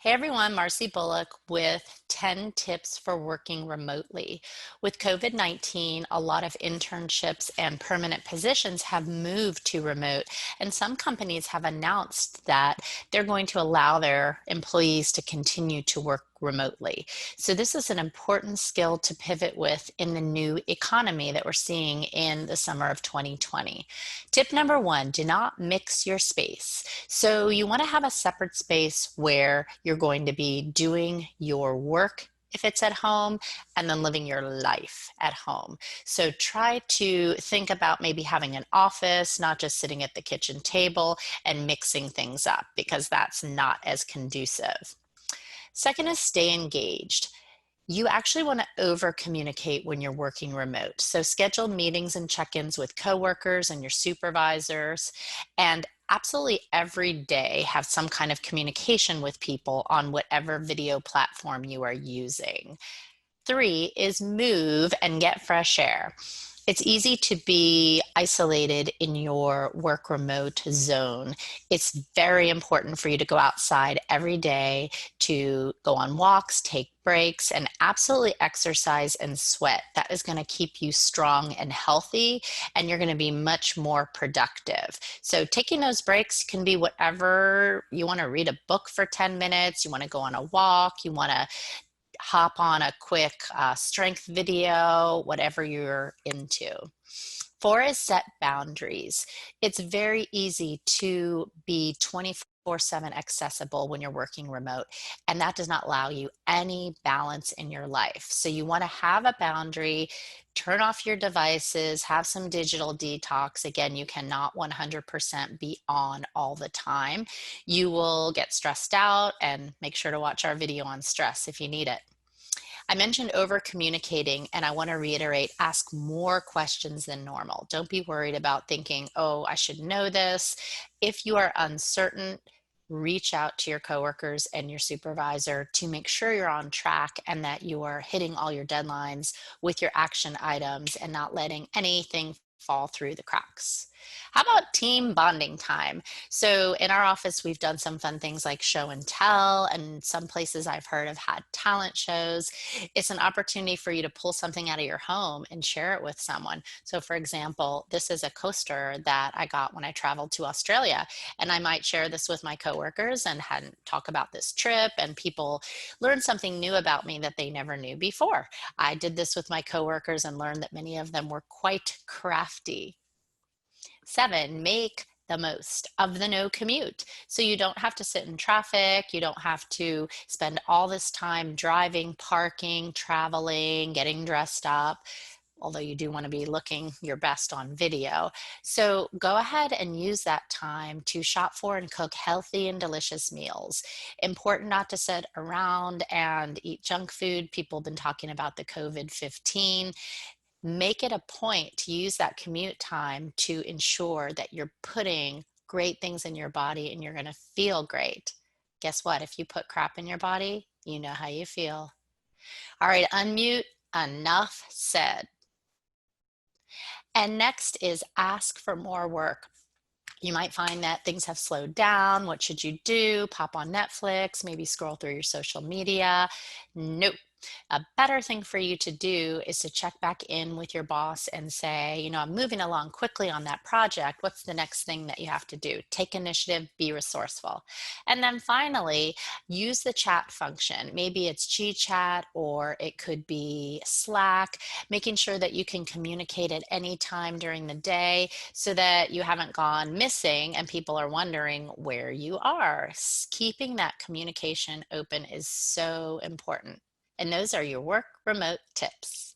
Hey everyone, Marcy Bullock with 10 tips for working remotely. With COVID-19, a lot of internships and permanent positions have moved to remote, and some companies have announced that they're going to allow their employees to continue to work remotely. So this is an important skill to pivot with in the new economy that we're seeing in the summer of 2020. Tip number one, do not mix your space. So you want to have a separate space where you're going to be doing your work if it's at home, and then living your life at home. So try to think about maybe having an office, not just sitting at the kitchen table and mixing things up, because that's not as conducive. Second is stay engaged. You actually want to over communicate when you're working remote. So schedule meetings and check-ins with coworkers and your supervisors, and absolutely every day have some kind of communication with people on whatever video platform you are using. Three is move and get fresh air. It's easy to be isolated in your work remote zone. It's very important for you to go outside every day, to go on walks, take breaks, and absolutely exercise and sweat. That is going to keep you strong and healthy, and you're going to be much more productive. So taking those breaks can be whatever you want to read a book for 10 minutes, you want to go on a walk, you want to hop on a quick strength video, whatever you're into. Four is set boundaries. It's very easy to be 24/7 accessible when you're working remote, and that does not allow you any balance in your life. So you want to have a boundary, turn off your devices, have some digital detox. Again, you cannot 100% be on all the time. You will get stressed out, and make sure to watch our video on stress if you need it. I mentioned over communicating, and I want to reiterate, ask more questions than normal. Don't be worried about thinking, oh, I should know this. If you are uncertain, reach out to your coworkers and your supervisor to make sure you're on track and that you are hitting all your deadlines with your action items and not letting anything fall through the cracks. How about team bonding time? So in our office, we've done some fun things like show and tell, and some places I've heard have had talent shows. It's an opportunity for you to pull something out of your home and share it with someone. So for example, this is a coaster that I got when I traveled to Australia, and I might share this with my coworkers and talk about this trip, and people learn something new about me that they never knew before. I did this with my coworkers and learned that many of them were quite crafty. Seven, make the most of the no commute. So you don't have to sit in traffic. You don't have to spend all this time driving, parking, traveling, getting dressed up, although you do want to be looking your best on video. So go ahead and use that time to shop for and cook healthy and delicious meals. Important not to sit around and eat junk food. People have been talking about the COVID-19. Make it a point to use that commute time to ensure that you're putting great things in your body and you're going to feel great. Guess what? If you put crap in your body, you know how you feel. All right, unmute. Enough said. And next is ask for more work. You might find that things have slowed down. What should you do? Pop on Netflix, maybe scroll through your social media. Nope. A better thing for you to do is to check back in with your boss and say, you know, I'm moving along quickly on that project. What's the next thing that you have to do? Take initiative, be resourceful. And then finally, use the chat function. Maybe it's GChat or it could be Slack, making sure that you can communicate at any time during the day so that you haven't gone missing and people are wondering where you are. Keeping that communication open is so important. And those are your work remote tips.